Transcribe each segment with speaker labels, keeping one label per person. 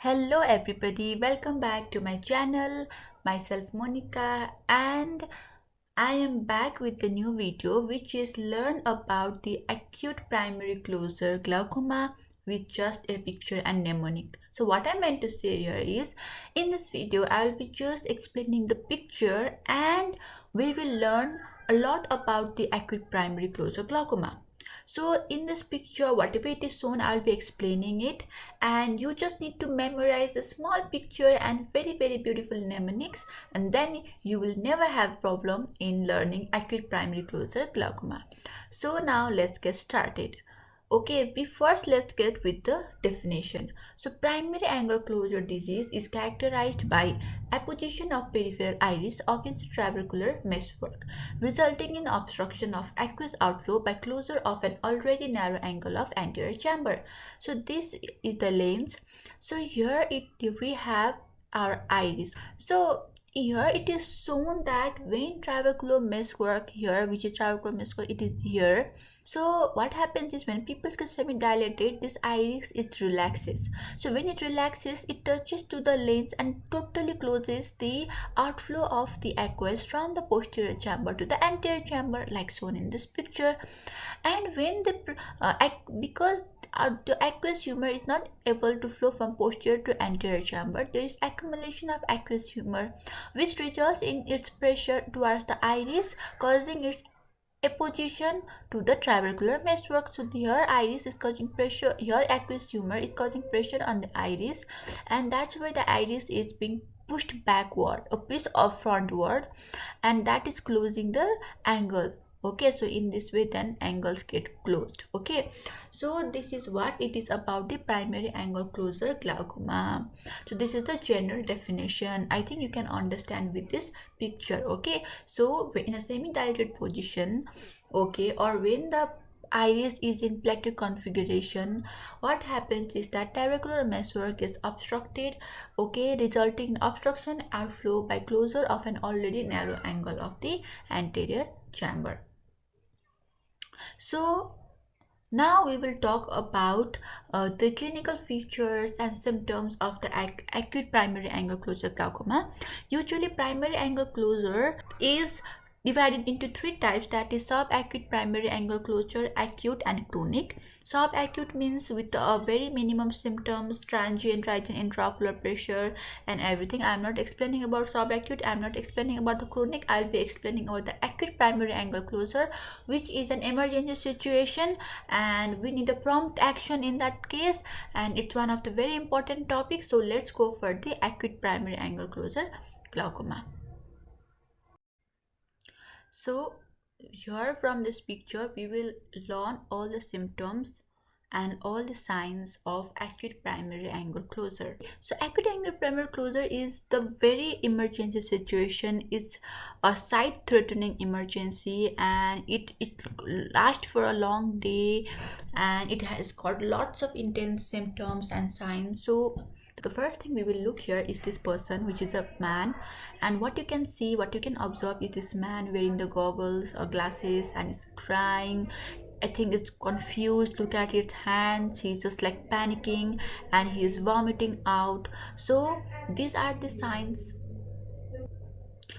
Speaker 1: Hello everybody, welcome back to my channel. Myself Monica, and I am back with the new video which is learn about the acute primary closure glaucoma with just a picture and mnemonic. So what I meant to say here is, in this video I will be just explaining the picture and we will learn a lot about the acute primary closure glaucoma. So in this picture, whatever it is shown, I'll be explaining it, and you just need to memorize a small picture and very beautiful mnemonics, and then you will never have problem in learning acute primary closure glaucoma. So now let's get started. Okay, first let's get with the definition. So primary angle closure disease is characterized by apposition of peripheral iris against trabecular meshwork, resulting in obstruction of aqueous outflow by closure of an already narrow angle of anterior chamber. So this is the lens. So here we have our iris. So here it is shown that when trabecular meshwork here, which is trabecular meshwork, it is here. So what happens is when people get semi-dilated, this iris it relaxes. So when it relaxes, it touches to the lens and totally closes the outflow of the aqueous from the posterior chamber to the anterior chamber, like shown in this picture. And when the because the aqueous humor is not able to flow from posterior to anterior chamber, there is accumulation of aqueous humor which results in its pressure towards the iris, causing its apposition to the trabecular meshwork. So here iris is causing pressure, here aqueous humor is causing pressure on the iris, and that's why the iris is being pushed backward, a piece of frontward, and that is closing the angle. Okay, so in this way then angles get closed. Okay, so this is what it is about the primary angle closure glaucoma. So this is the general definition. I think you can understand with this picture. Okay, so in a semi-dilated position, okay, or when the iris is in plateau configuration, what happens is that trabecular meshwork is obstructed, okay, resulting in obstruction outflow by closure of an already narrow angle of the anterior chamber. So now we will talk about the clinical features and symptoms of the acute primary angle closure glaucoma. Usually primary angle closure is divided into three types, that is subacute primary angle closure, acute and chronic. Subacute means with very minimum symptoms, transient rise in intraocular pressure and everything. I am not explaining about subacute, I am not explaining about the chronic. I will be explaining about the acute primary angle closure, which is an emergency situation and we need a prompt action in that case, and it's one of the very important topics. So let's go for the acute primary angle closure glaucoma. So here from this picture we will learn all the symptoms and all the signs of acute primary angle closure. So acute angle primary closure is the very emergency situation. It's a sight threatening emergency and it lasts for a long day and it has got lots of intense symptoms and signs. So the first thing we will look here is this person, which is a man, and what you can see, what you can observe is this man wearing the goggles or glasses and is crying. I think it's confused. Look at his hands, he's just like panicking and he is vomiting out. So these are the signs,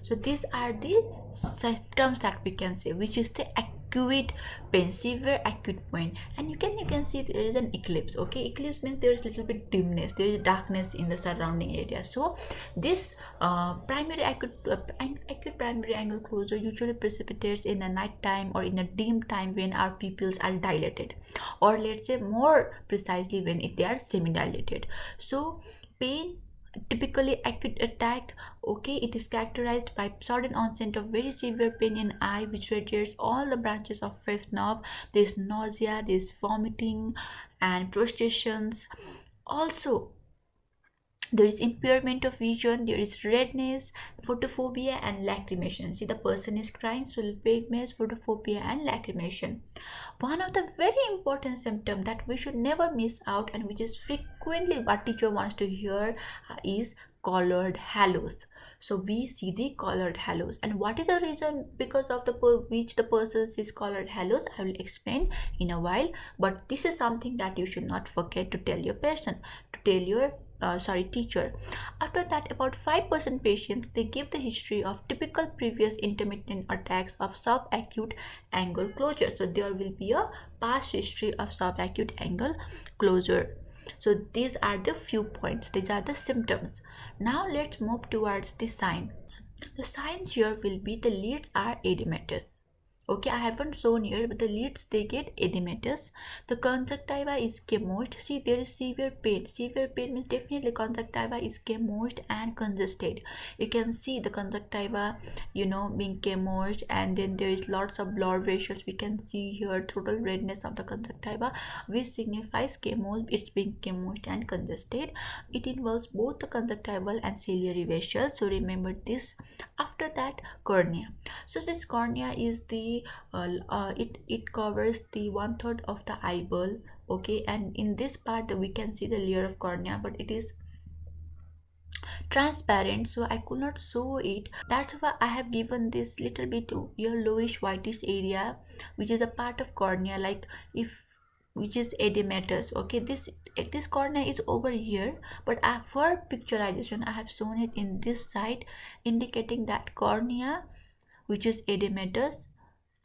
Speaker 1: so these are the symptoms that we can say, which is the acute pain, severe acute pain. And you can see there is an eclipse. Okay, eclipse means there is little bit dimness, there is darkness in the surrounding area. So this acute primary angle closure usually precipitates in the night time or in a dim time when our pupils are dilated, or let's say more precisely when they are semi-dilated. So pain, typically acute attack, okay, it is characterized by sudden onset of very severe pain in eye which radiates all the branches of fifth nerve. There is nausea, there is vomiting and prostrations. Also there is impairment of vision, there is redness, photophobia and lacrimation. See, the person is crying, so redness, photophobia and lacrimation. One of the very important symptoms that we should never miss out and which is frequently what teacher wants to hear is colored halos. So we see the colored halos, and what is the reason because of which the person sees colored halos, I will explain in a while. But this is something that you should not forget to tell your patient, to tell your teacher. After that, about 5% patients, they give the history of typical previous intermittent attacks of subacute angle closure. So there will be a past history of subacute angle closure. So these are the few points, these are the symptoms. Now let's move towards the sign. The signs here will be the leads are edematous. Okay, I haven't shown here, but the leads they get edematous. The conjunctiva is chemosed. See, there is severe pain. Severe pain means definitely conjunctiva is chemosed and congested. You can see the conjunctiva, being chemosed, and then there is lots of blood vessels. We can see here total redness of the conjunctiva, which signifies chemos. It's being chemosed and congested. It involves both the conjunctival and ciliary vessels. So remember this. After that, cornea. So this cornea is the it covers the 1/3 of the eyeball. Okay, and in this part we can see the layer of cornea, but it is transparent, so I could not show it. That's why I have given this little bit yellowish whitish area, which is a part of cornea, like if which is edematous. Okay, this cornea is over here, but for picturization I have shown it in this side, indicating that cornea which is edematous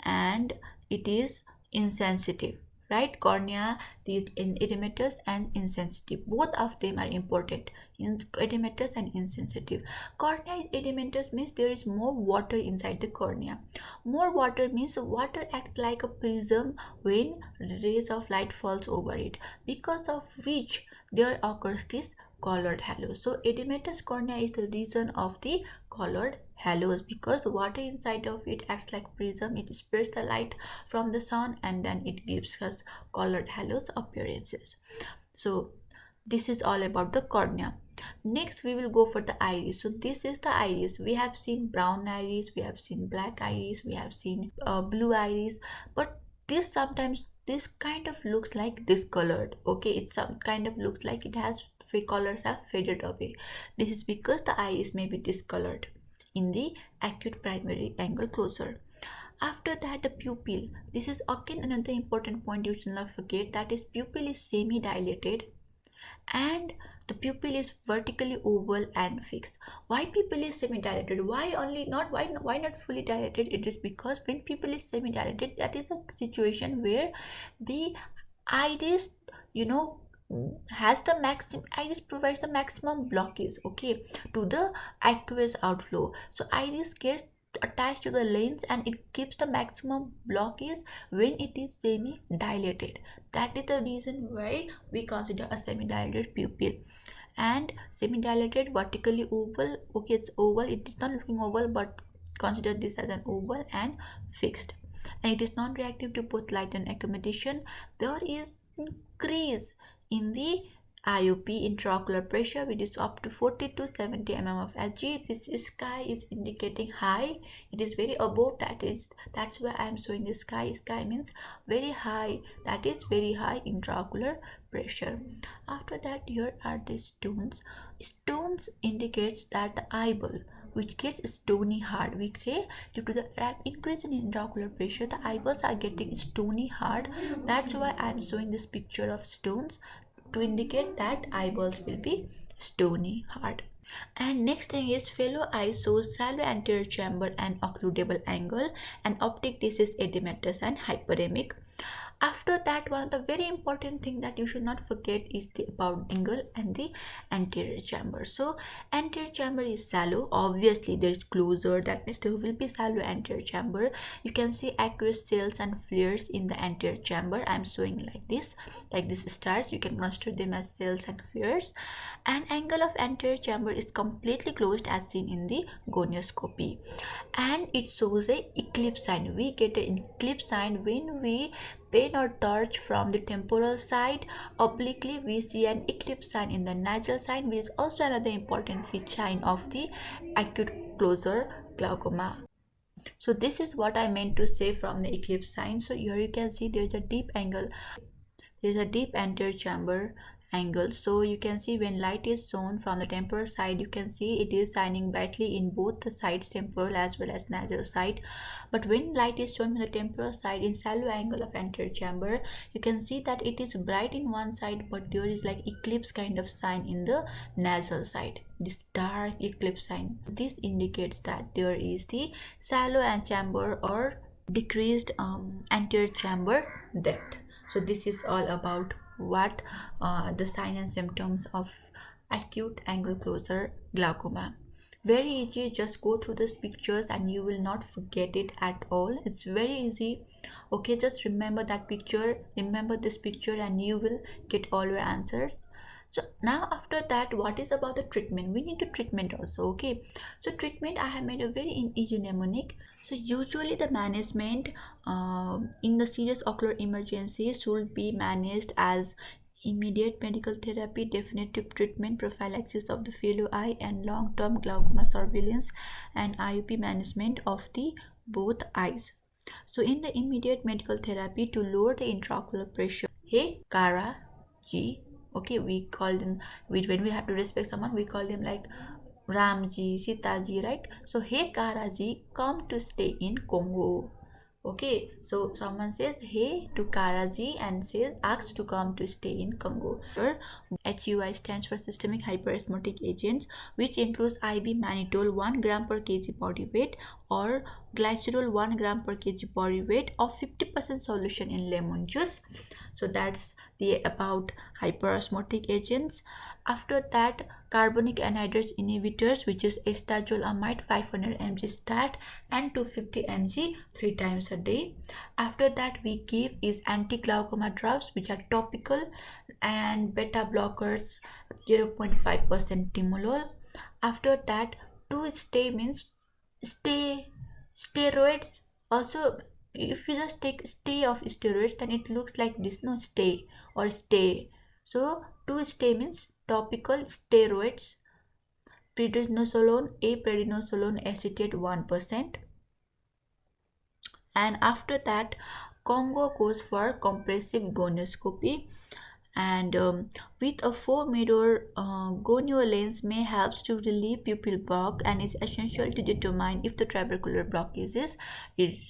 Speaker 1: and it is insensitive, right? Cornea, the edematous and insensitive, both of them are important. Edematous and insensitive. Cornea is edematous means there is more water inside the cornea. More water means water acts like a prism when rays of light falls over it, because of which there occurs this colored halos. So edematous cornea is the reason of the colored halos, because water inside of it acts like prism. It spreads the light from the sun and then it gives us colored halos appearances. So this is all about the cornea. Next we will go for the iris. So this is the iris. We have seen brown iris, we have seen black iris, we have seen blue iris, but this kind of looks like discolored. Okay, it some kind of looks like it has colors have faded away. This is because the iris may be discolored in the acute primary angle closure. After that, the pupil. This is again another important point you should not forget, that is pupil is semi-dilated and the pupil is vertically oval and fixed. Why pupil is semi-dilated? Why not fully dilated? It is because when pupil is semi-dilated, that is a situation where the iris has the maximum, iris provides the maximum blockage, okay, to the aqueous outflow. So iris gets attached to the lens and it gives the maximum blockage when it is semi dilated. That is the reason why we consider a semi dilated pupil. And semi dilated vertically oval, okay, it's oval, it is not looking oval, but consider this as an oval and fixed, and it is non-reactive to both light and accommodation. There is increase in the IOP, intraocular pressure, which is up to 40 to 70 mm of Hg. This sky is indicating high. It is very above. That's why I am showing the sky. Sky means very high. That is very high intraocular pressure. After that, here are the stones. Stones indicates that the eyeball which gets stony hard. We say due to the increase in intraocular pressure, the eyeballs are getting stony hard. That's why I am showing this picture of stones to indicate that eyeballs will be stony hard. And next thing is fellow eye shows shallow anterior chamber and occludable angle, and optic disc is edematous and hyperemic. After that, one of the very important thing that you should not forget is the about angle and the anterior chamber. So anterior chamber is shallow. Obviously there is closure, that means there will be shallow anterior chamber. You can see aqueous cells and flares in the anterior chamber. I am showing like this stars. You can consider them as cells and flares. And angle of anterior chamber is completely closed as seen in the gonioscopy, and it shows a eclipse sign. We get an eclipse sign when we paint our torch from the temporal side obliquely. We see an eclipse sign in the nasal sign, which is also another important feature sign of the acute closure glaucoma. So this is what I meant to say from the eclipse sign. So here you can see there's a deep angle, there's a deep anterior chamber angle. So you can see when light is shown from the temporal side, you can see it is shining brightly in both the sides, temporal as well as nasal side. But when light is shown from the temporal side in shallow angle of anterior chamber, you can see that it is bright in one side, but there is like eclipse kind of sign in the nasal side, this dark eclipse sign. This indicates that there is the shallow and chamber or decreased anterior chamber depth. So this is all about what the sign and symptoms of acute angle closure glaucoma. Very easy, just go through these pictures and you will not forget it at all. It's very easy. Okay, just remember that picture, remember this picture, and you will get all your answers. So now after that, what is about the treatment? We need to treatment also. Okay, so treatment, I have made a very easy mnemonic. So usually the management in the serious ocular emergency should be managed as immediate medical therapy, definitive treatment, prophylaxis of the fellow eye, and long-term glaucoma surveillance and IOP management of the both eyes. So in the immediate medical therapy, to lower the intraocular pressure, hey Kara G, okay, we call them, when we have to respect someone, we call them like Ramji, Sitaji, right? So hey Karaji, come to stay in Congo. Okay, so someone says hey to Karaji and says asks to come to stay in Congo. HUI stands for systemic hyperesthetic agents, which includes IV mannitol 1 gram per kg body weight or glycerol 1 gram per kg body weight of 50% solution in lemon juice. So that's the about hyperosmotic agents. After that, carbonic anhydrase inhibitors, which is estazolamide 500 mg stat and 250 mg 3 times a day. After that, we give is anti-glaucoma drops, which are topical, and beta blockers 0.5% timolol. After that, to stay means stay steroids. Also, if you just take stay of steroids, then it looks like this, no, stay or stay. So to stay means topical steroids, prednisolone, prednisolone acetate 1%. And after that, Congo goes for compressive gonioscopy, and with a 4-mirror gonio lens may helps to relieve pupil block and is essential to determine if the trabecular blockage is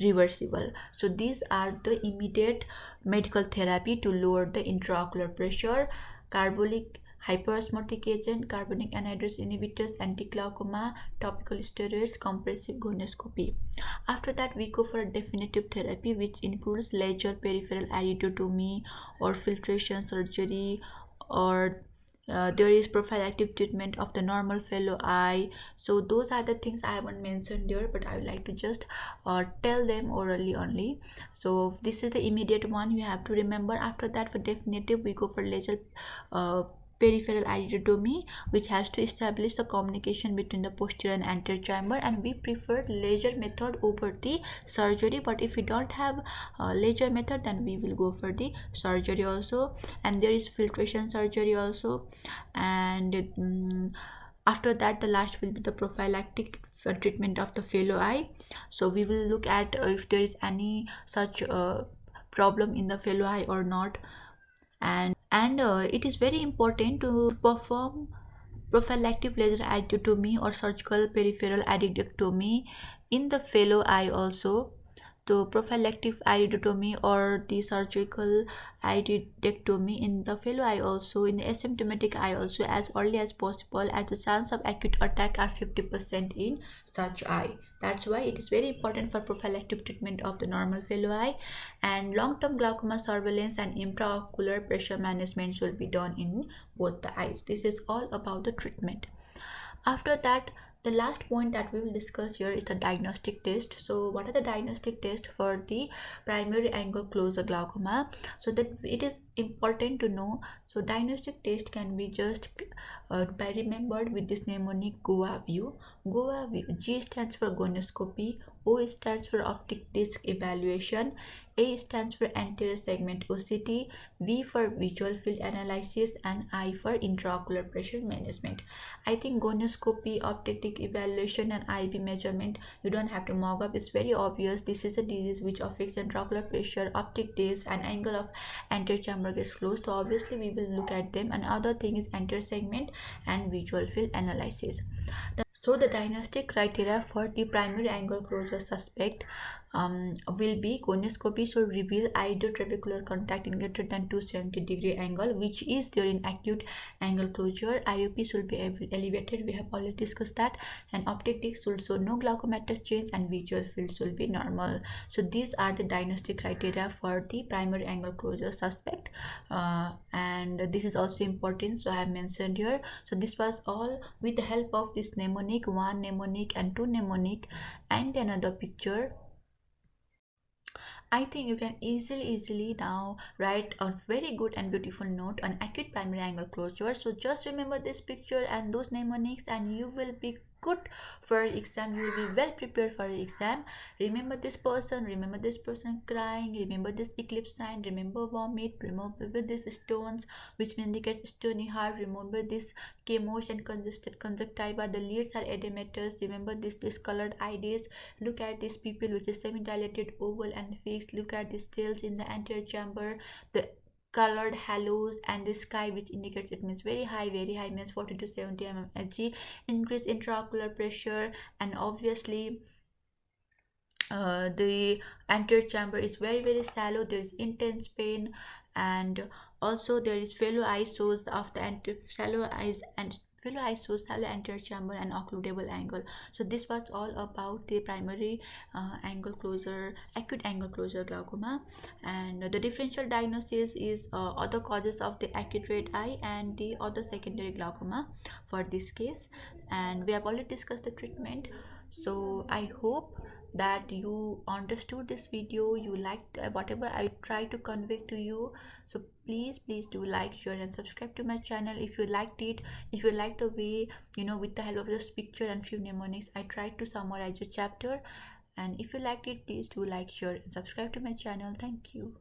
Speaker 1: reversible. So these are the immediate medical therapy to lower the intraocular pressure: carbolic hyperosmotic agent, carbonic anhydrase inhibitors, anti-glaucoma, topical steroids, compressive gonioscopy. After that, we go for a definitive therapy, which includes laser peripheral iridotomy or filtration surgery, or there is prophylactic treatment of the normal fellow eye. So those are the things I haven't mentioned there, but I would like to just tell them orally only. So this is the immediate one you have to remember. After that, for definitive, we go for laser peripheral iridotomy, which has to establish the communication between the posterior and anterior chamber, and we prefer laser method over the surgery. But if we don't have laser method, then we will go for the surgery also. And there is filtration surgery also. And after that, the last will be the prophylactic treatment of the fellow eye. So we will look at if there is any such problem in the fellow eye or not. And it is very important to perform prophylactic laser iridotomy or surgical peripheral iridectomy in the fellow eye also. So prophylactic iridotomy or the surgical iridectomy in the fellow eye also, in the asymptomatic eye also, as early as possible, as the chance of acute attack are 50% in such eye. That's why it is very important for prophylactic treatment of the normal fellow eye, and long-term glaucoma surveillance and intraocular pressure management will be done in both the eyes. This is all about the treatment. After that, the last point that we will discuss here is the diagnostic test. So what are the diagnostic tests for the primary angle closure glaucoma? So that it is important to know. So diagnostic test can be just by remembered with this mnemonic GOA view. Goa view. G stands for gonioscopy, O stands for optic disc evaluation, A stands for anterior segment OCT, V for visual field analysis, and I for intraocular pressure management. I think gonioscopy, optic disc evaluation, and IV measurement, you don't have to mock up. It's very obvious. This is a disease which affects intraocular pressure, optic disc, and angle of anterior chamber gets closed. So obviously we will look at them. And other thing is anterior segment and visual field analysis. So the diagnostic criteria for the primary angle closure suspect will be gonioscopy should reveal either trabecular contact in greater than 270-degree angle, which is during acute angle closure. IOP should be elevated, we have already discussed that, and optic disc should show no glaucomatous change, and visual field should be normal. So these are the diagnostic criteria for the primary angle closure suspect, and this is also important, so I have mentioned here. So this was all with the help of this mnemonic, one mnemonic and two mnemonic and another picture. I think you can easily now write a very good and beautiful note on acute primary angle closure. So just remember this picture and those mnemonics, and you will be good for exam. You will be well prepared for your exam. Remember this person crying, remember this eclipse sign, remember vomit, remember this stones which indicates stony heart, remember this chemosh and congested conjunctiva, the lids are edematous, remember this discolored iris, look at this pupil which is semi-dilated, oval and fixed, look at the stills in the anterior chamber, the colored halos, and the sky which indicates it means very high means 40 to 70 mmHg, increased intraocular pressure, and obviously the anterior chamber is very shallow, there is intense pain, and also there is fellow eyes shows of the shallow eyes and fellow eyes shows shallow anterior chamber and occludable angle. So this was all about the primary angle closure, acute angle closure glaucoma, and the differential diagnosis is other causes of the acute red eye and the other secondary glaucoma for this case, and we have already discussed the treatment. So I hope that you understood this video, you liked whatever I try to convey to you. So please do like, share, and subscribe to my channel if you liked it, if you like the way, with the help of this picture and few mnemonics I tried to summarize your chapter. And if you liked it, please do like, share, and subscribe to my channel. Thank you.